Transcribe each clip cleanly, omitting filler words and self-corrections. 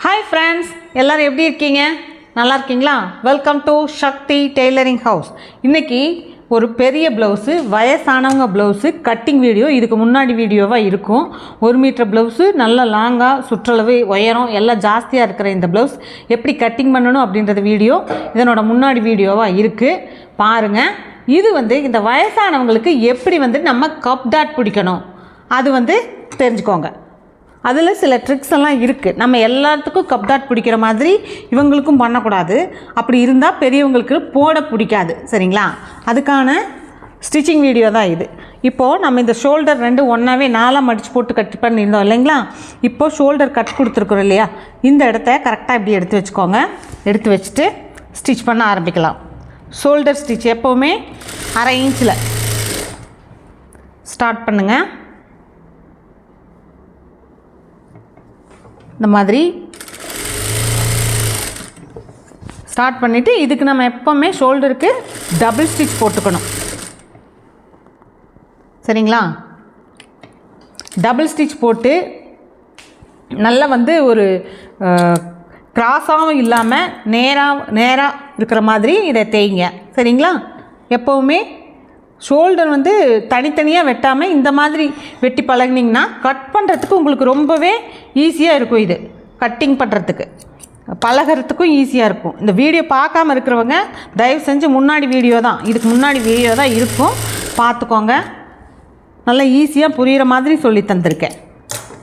Hi friends, எல்லோரும் எப்படி இருக்கீங்க? நல்லா இருக்கீங்களா? Welcome to Sakthi tailoring house. இன்றைக்கி ஒரு பெரிய ப்ளவுஸு, வயசானவங்க ப்ளவுஸு கட்டிங் வீடியோ இதுக்கு முன்னாடி வீடியோவாக இருக்கும். 1 மீட்டர் ப்ளவுஸு, நல்ல லாங்காக சுற்றளவு உயரம் எல்லாம் ஜாஸ்தியாக இருக்கிற இந்த ப்ளவுஸ் எப்படி கட்டிங் பண்ணணும் அப்படின்றது வீடியோ இதனோட முன்னாடி வீடியோவாக இருக்குது, பாருங்கள். இது இந்த வயசானவங்களுக்கு எப்படி நம்ம கப் டாட் பிடிக்கணும் அது தெரிஞ்சுக்கோங்க. அதில் சில ட்ரிக்ஸ் எல்லாம் இருக்குது. நம்ம எல்லாத்துக்கும் கப் டாட் பிடிக்கிற மாதிரி இவங்களுக்கும் பண்ணக்கூடாது. அப்படி இருந்தால் பெரியவங்களுக்கு போட பிடிக்காது, சரிங்களா? அதுக்கான ஸ்டிச்சிங் வீடியோ தான் இது. இப்போது நம்ம இந்த ஷோல்டர் 2 ஒன்றாவே 4 மடித்து போட்டு கட் பண்ணியிருந்தோம் இல்லைங்களா? இப்போது ஷோல்டர் கட் கொடுத்துருக்குறோம் இல்லையா? இந்த இடத்த கரெக்டாக இப்படி எடுத்து வச்சுக்கோங்க. எடுத்து வச்சுட்டு ஸ்டிச் பண்ண ஆரம்பிக்கலாம். ஷோல்டர் ஸ்டிச் எப்போவுமே 1/2 இன்ச்சில் ஸ்டார்ட் பண்ணுங்கள். இந்த மாதிரி ஸ்டார்ட் பண்ணிவிட்டு இதுக்கு நம்ம எப்போவுமே ஷோல்டருக்கு டபுள் ஸ்டிச் போட்டுக்கணும், சரிங்களா? டபுள் ஸ்டிச் போட்டு நல்லா ஒரு கிராஸாகவும் இல்லாமல் நேராக இருக்கிற மாதிரி இதை தேய்ங்க, சரிங்களா? எப்போவுமே ஷோல்டர் தனித்தனியாக வெட்டாமல் இந்த மாதிரி வெட்டி பழகினீங்கன்னா கட் பண்ணுறதுக்கு உங்களுக்கு ரொம்பவே ஈஸியாக இருக்கும். இது கட்டிங் பண்ணுறதுக்கு பழகிறதுக்கும் ஈஸியாக இருக்கும். இந்த வீடியோ பார்க்காம இருக்கிறவங்க தயவு செஞ்சு முன்னாடி வீடியோ தான், இதுக்கு முன்னாடி வீடியோ தான் இருக்கும், பார்த்துக்கோங்க. நல்லா ஈஸியாக புரிகிற மாதிரி சொல்லி தந்திருக்கேன்.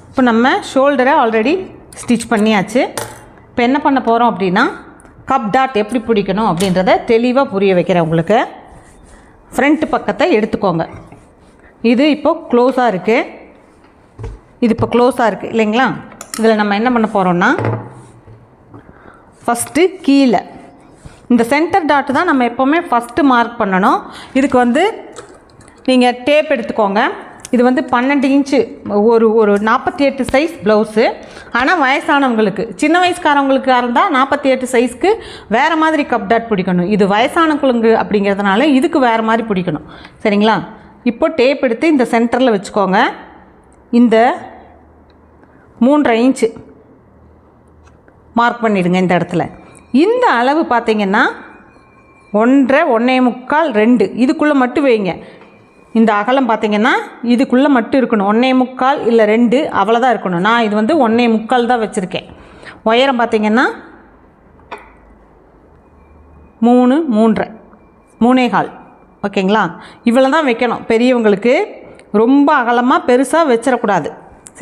இப்போ நம்ம ஷோல்டரை ஆல்ரெடி ஸ்டிச் பண்ணியாச்சு. இப்போ என்ன பண்ண போகிறோம் அப்படின்னா, கப் டாட் எப்படி பிடிக்கணும் அப்படின்றத தெளிவாக புரிய வைக்கிறேன் உங்களுக்கு. ஃப்ரண்ட் பக்கத்தை எடுத்துக்கோங்க. இது இப்போது க்ளோஸாக இருக்குது, இது இப்போ க்ளோஸாக இருக்குது இல்லைங்களா? இதில் நம்ம என்ன பண்ண போகிறோம்னா, ஃபஸ்ட்டு கீழே இந்த சென்டர் டாட்டு தான் நம்ம எப்போவுமே ஃபஸ்ட்டு மார்க் பண்ணணும். இதுக்கு நீங்கள் டேப் எடுத்துக்கோங்க. இது 12 இன்ச்சு ஒரு 48 சைஸ் ப்ளவுஸு. ஆனால் வயசானவங்களுக்கு, சின்ன வயசுக்காரவங்களுக்கு இருந்தால் 48 சைஸ்க்கு வேறு மாதிரி கப் டாட் பிடிக்கணும். இது வயசானவங்களுக்கு அப்படிங்கிறதுனால இதுக்கு வேறு மாதிரி பிடிக்கணும், சரிங்களா? இப்போ டேப் எடுத்து இந்த சென்டரில் வச்சுக்கோங்க. இந்த 3.5 இன்ச்சு மார்க் பண்ணிவிடுங்க. இந்த இடத்துல இந்த அளவு பார்த்திங்கன்னா 1.5, 1.25, 2 இதுக்குள்ளே மட்டும் வைங்க. இந்த அகலம் பார்த்திங்கன்னா இதுக்குள்ளே மட்டும் இருக்கணும். 1.25 இல்லை 2 அவ்வளோதான் இருக்கணும். நான் இது 1.25 தான் வச்சுருக்கேன். உயரம் பார்த்திங்கன்னா 3, 3.5, 3.25, ஓகேங்களா? இவ்வளோ தான் வைக்கணும். பெரியவங்களுக்கு ரொம்ப அகலமாக பெருசாக வச்சிடக்கூடாது,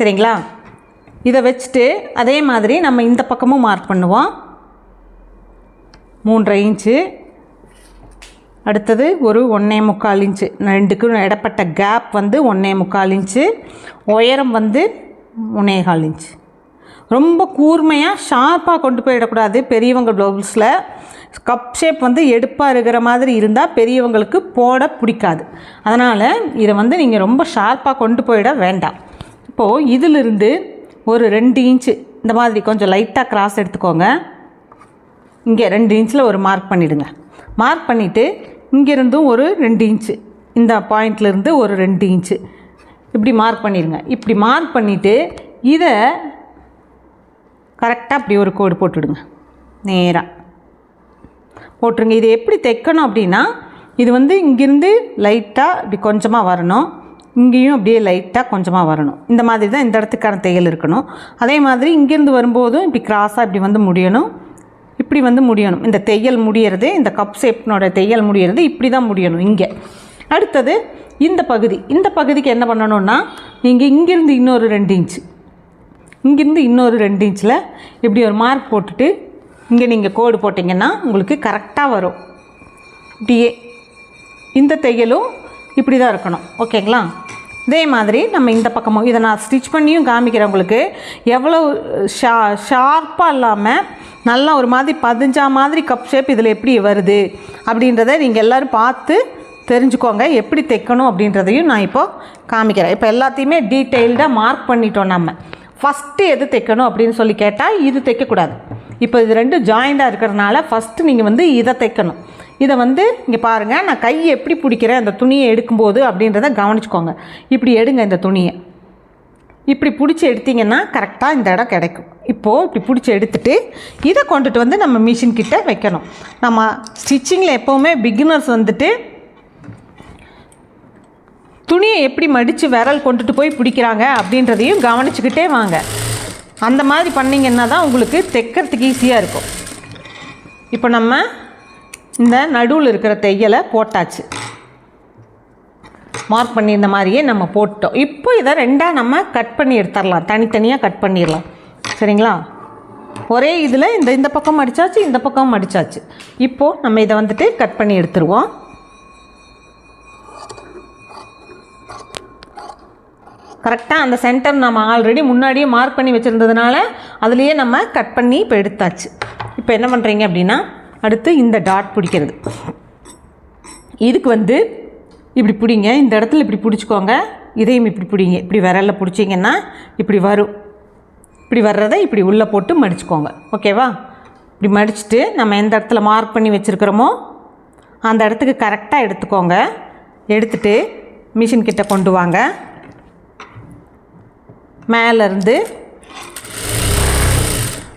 சரிங்களா? இதை வச்சுட்டு அதே மாதிரி நம்ம இந்த பக்கமும் மார்க் பண்ணுவோம். 3.5 இன்ச்சு, அடுத்தது ஒரு 1.25 இன்ச்சு, 2க்கும் இடப்பட்ட கேப் 1.25 இன்ச்சு, உயரம் 3.25 இன்ச்சு. ரொம்ப கூர்மையாக ஷார்ப்பாக கொண்டு போயிடக்கூடாது. பெரியவங்க ப்ளவுஸில் கப் ஷேப் எடுப்பாக இருக்கிற மாதிரி இருந்தால் பெரியவங்களுக்கு போட பிடிக்காது. அதனால் இதை நீங்கள் ரொம்ப ஷார்ப்பாக கொண்டு போயிட வேண்டாம். இப்போது இதிலிருந்து ஒரு 2 இன்ச்சு இந்த மாதிரி கொஞ்சம் லைட்டாக கிராஸ் எடுத்துக்கோங்க. இங்கே 2 இன்ச்சில் ஒரு மார்க் பண்ணிவிடுங்க. மார்க் பண்ணிவிட்டு இங்கேருந்தும் ஒரு 2 இன்ச்சு, இந்த பாயிண்ட்லேருந்து ஒரு 2 இன்ச்சு இப்படி மார்க் பண்ணிடுங்க. இப்படி மார்க் பண்ணிவிட்டு இதை கரெக்டாக இப்படி ஒரு கோடு போட்டுவிடுங்க. நேராக போட்டுருங்க. இது எப்படி தைக்கணும் அப்படின்னா, இது இங்கேருந்து லைட்டாக இப்படி கொஞ்சமாக வரணும், இங்கேயும் அப்படியே லைட்டாக கொஞ்சமாக வரணும். இந்த மாதிரி தான் இந்த இடத்துக்கான தையல் இருக்கணும். அதே மாதிரி இங்கேருந்து வரும்போதும் இப்படி கிராஸாக இப்படி முடியணும், இப்படி முடியணும். இந்த தையல் முடியறது, இந்த கப் ஷேப்னோட தையல் முடியறது இப்படி தான் முடியணும். இங்கே அடுத்தது இந்த பகுதிக்கு என்ன பண்ணணும்னா, நீங்கள் இங்கேருந்து இன்னொரு 2 இன்ச்சு, இங்கேருந்து இன்னொரு 2 இன்ச்சில் இப்படி ஒரு மார்க் போட்டுட்டு இங்கே நீங்கள் கோடு போட்டிங்கன்னா உங்களுக்கு கரெக்டாக வரும். இப்படியே இந்த தையலும் இப்படி தான் இருக்கணும், ஓகேங்களா? இதே மாதிரி நம்ம இந்த பக்கமும் இதை நான் ஸ்டிச் பண்ணியும் காமிக்கிறேன் உங்களுக்கு. எவ்வளோ ஷார்ப்பாக இல்லாமல் நல்லா ஒரு மாதிரி பதிஞ்சா மாதிரி கப் ஷேப் இதில் எப்படி வருது அப்படின்றத நீங்கள் எல்லோரும் பார்த்து தெரிஞ்சுக்கோங்க. எப்படி தைக்கணும் அப்படின்றதையும் நான் இப்போது காமிக்கிறேன். இப்போ எல்லாத்தையுமே டீட்டெயில்டாக மார்க் பண்ணிட்டோம். நம்ம ஃபஸ்ட்டு எது தைக்கணும் அப்படின்னு சொல்லி கேட்டால் இது தைக்கக்கூடாது. இப்போ இது 2 ஜாயிண்டாக இருக்கிறதுனால ஃபஸ்ட்டு நீங்கள் இதை தைக்கணும். இதை இங்கே பாருங்கள், நான் கையை எப்படி பிடிக்கிறேன் அந்த துணியை எடுக்கும்போது அப்படின்றத கவனிச்சுக்கோங்க. இப்படி எடுங்க இந்த துணியை. இப்படி பிடிச்சி எடுத்திங்கன்னா கரெக்டாக இந்த இடம் கிடைக்கும். இப்போது இப்படி பிடிச்சி எடுத்துகிட்டு இதை கொண்டுட்டு வந்து நம்ம மிஷின் கிட்டே வைக்கணும். நம்ம ஸ்டிச்சிங்கில் எப்போவுமே பிகினர்ஸ் வந்துட்டு துணியை எப்படி மடித்து விரல் கொண்டுட்டு போய் பிடிக்கிறாங்க அப்படின்றதையும் கவனிச்சுக்கிட்டே வாங்க. அந்த மாதிரி பண்ணிங்கன்னா தான் உங்களுக்கு தைக்கிறதுக்கு ஈஸியாக இருக்கும். இப்போ நம்ம இந்த நடுவில் இருக்கிற தையலை போட்டாச்சு, மார்க் பண்ணி இந்த மாதிரியே நம்ம போட்டோம். இப்போ இதை ரெண்டாக நம்ம கட் பண்ணி எடுத்துடலாம், தனித்தனியாக கட் பண்ணிடலாம். சரிங்களா? ஒரே இதில் இந்த பக்கம் மடித்தாச்சு, இந்த பக்கம் மடித்தாச்சு. இப்போது நம்ம இதை வந்துட்டு கட் பண்ணி எடுத்துருவோம். கரெக்டாக அந்த சென்டர் நம்ம ஆல்ரெடி முன்னாடியே மார்க் பண்ணி வச்சுருந்ததுனால அதுலேயே நம்ம கட் பண்ணி இப்போ எடுத்தாச்சு. இப்போ என்ன பண்ணுறீங்க அப்படின்னா, அடுத்து இந்த டாட் பிடிக்கிறது. இதுக்கு வந்து இப்படி பிடிங்க, இந்த இடத்துல இப்படி பிடிச்சிக்கோங்க, இதையும் இப்படி பிடிங்க. இப்படி விரலில் பிடிச்சிங்கன்னா இப்படி வரும். இப்படி வர்றதை இப்படி உள்ளே போட்டு மடிச்சுக்கோங்க. ஓகேவா? இப்படி மடிச்சுட்டு நம்ம எந்த இடத்துல மார்க் பண்ணி வச்சுருக்கிறோமோ அந்த இடத்துக்கு கரெக்டாக எடுத்துக்கோங்க. எடுத்துகிட்டு மிஷின் கிட்ட கொண்டு வாங்க. மேலேருந்து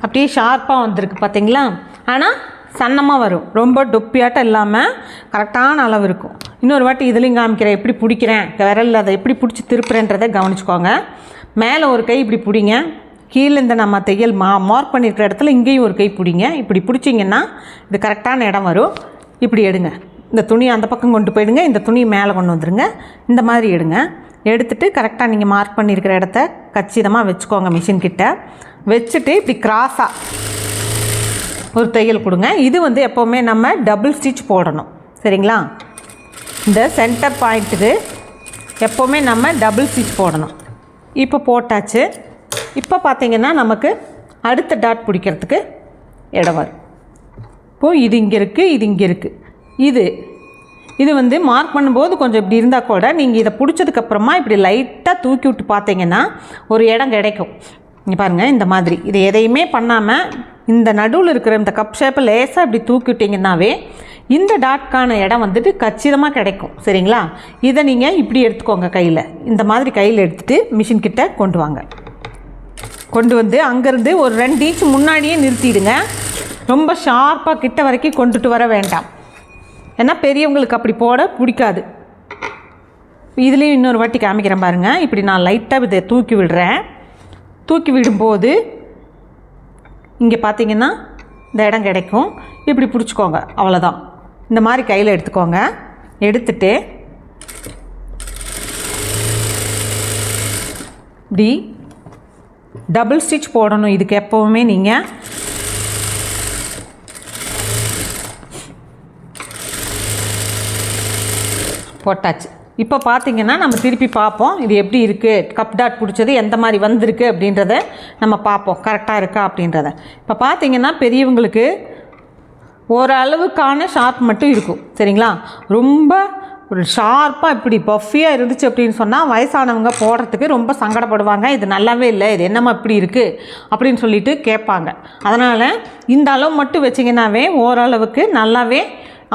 அப்படியே ஷார்ப்பாக வந்திருக்கு பார்த்தீங்களா? ஆனால் சன்னமாக வரும், ரொம்ப டொப்பியாட்டம் இல்லாமல் கரெக்டான அளவு இருக்கும். இன்னொரு வாட்டி இதுலேயும் காமிக்கிறேன், எப்படி பிடிக்கிறேன் விரலில், அதை எப்படி பிடிச்சி திருப்புறேன்றதை கவனிச்சுக்கோங்க. மேலே ஒரு கை இப்படி பிடிங்க, கீழே இந்த நம்ம தையல் மார்க் பண்ணியிருக்கிற இடத்துல இங்கேயும் ஒரு கை பிடிங்க. இப்படி பிடிச்சிங்கன்னா இது கரெக்டான இடம் வரும். இப்படி எடுங்க, இந்த துணியை அந்த பக்கம் கொண்டு போயிடுங்க, இந்த துணியை மேலே கொண்டு வந்துடுங்க. இந்த மாதிரி எடுங்க. எடுத்துகிட்டு கரெக்டாக நீங்கள் மார்க் பண்ணியிருக்கிற இடத்த கச்சிதமாக வச்சுக்கோங்க. மிஷின் கிட்ட வச்சுட்டு இப்படி கிராஸாக ஒரு தையல் கொடுங்க. இது வந்து எப்போவுமே நம்ம டபுள் ஸ்டிச் போடணும். சரிங்களா? இந்த சென்டர் பாயிண்ட்டுக்கு எப்போவுமே நம்ம டபுள் ஸ்டிச் போடணும். இப்போ போட்டாச்சு. இப்போ பார்த்திங்கன்னா நமக்கு அடுத்த டாட் பிடிக்கிறதுக்கு இடம் வரும். இப்போது இது இங்கே இருக்குது, இது இங்கே இருக்குது. இது வந்து மார்க் பண்ணும்போது கொஞ்சம் இப்படி இருந்தால் கூட நீங்கள் இதை பிடிச்சதுக்கப்புறமா இப்படி லைட்டாக தூக்கி விட்டு பார்த்தீங்கன்னா ஒரு இடம் கிடைக்கும். இங்கே பாருங்கள், இந்த மாதிரி இது எதையுமே பண்ணாமல் இந்த நடுவில் இருக்கிற இந்த கப் ஷேப்பை லேசாக இப்படி தூக்கி விட்டிங்கன்னாவே இந்த டாட்கான இடம் வந்துட்டு கச்சிதமாக கிடைக்கும். சரிங்களா? இதை நீங்கள் இப்படி எடுத்துக்கோங்க கையில். இந்த மாதிரி கையில் எடுத்துகிட்டு மிஷின் கிட்ட கொண்டு வாங்க. கொண்டு வந்து அங்கேருந்து ஒரு 2 இன்ச் முன்னாடியே நிறுத்திடுங்க. ரொம்ப ஷார்ப்பாக கிட்ட வரைக்கும் கொண்டுட்டு வர வேண்டாம், ஏன்னா பெரியவங்களுக்கு அப்படி போட பிடிக்காது. இதுலேயும் இன்னொரு வாட்டி காமிக்கிறேன் பாருங்கள். இப்படி நான் லைட்டாக இதை தூக்கி விடுறேன். தூக்கி விடும்போது இங்கே பார்த்தீங்கன்னா இந்த இடம் கிடைக்கும். இப்படி பிடிச்சிக்கோங்க, அவ்வளோதான். இந்த மாதிரி கையில் எடுத்துக்கோங்க. எடுத்துட்டு இப்படி டபுள் ஸ்டிச் போடணும். இதுக்கு எப்போவுமே நீங்கள் போட்டாச்சு. இப்போ பார்த்திங்கன்னா நம்ம திருப்பி பார்ப்போம் இது எப்படி இருக்குது, கப் டாட் பிடிச்சது எந்த மாதிரி வந்திருக்கு அப்படின்றத நம்ம பார்ப்போம், கரெக்டாக இருக்கா அப்படின்றத. இப்போ பார்த்திங்கன்னா பெரியவங்களுக்கு ஓரளவுக்கான ஷார்ப் மட்டும் இருக்கும். சரிங்களா? ரொம்ப ஒரு ஷார்ப்பாக இப்படி பஃபியாக இருந்துச்சு அப்படின்னு சொன்னால் வயசானவங்க போடுறதுக்கு ரொம்ப சங்கடப்படுவாங்க. இது நல்லாவே இல்லை, இது என்னம்மா இப்படி இருக்குது அப்படின்னு சொல்லிட்டு கேட்பாங்க. அதனால் இந்த அளவு மட்டும் வச்சிங்கன்னாவே ஓரளவுக்கு நல்லாவே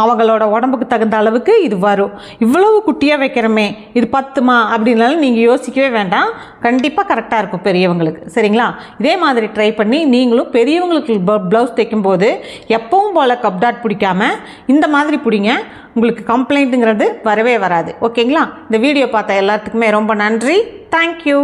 அவங்களோட உடம்புக்கு தகுந்த அளவுக்கு இது வரும். இவ்வளவு குட்டியாக வைக்கிறோமே, இது பத்துமா அப்படின்னாலும் நீங்கள் யோசிக்கவே வேண்டாம், கண்டிப்பாக கரெக்டாக இருக்கும் பெரியவங்களுக்கு. சரிங்களா? இதே மாதிரி ட்ரை பண்ணி நீங்களும் பெரியவங்களுக்கு ப்ளவுஸ் தைக்கும்போது எப்பவும் போல் கப் டாட் பிடிக்காமல் இந்த மாதிரி பிடிங்க. உங்களுக்கு கம்ப்ளைண்ட்டுங்கிறது வரவே வராது. ஓகேங்களா? இந்த வீடியோ பார்த்த எல்லாத்துக்குமே ரொம்ப நன்றி. தேங்க்யூ.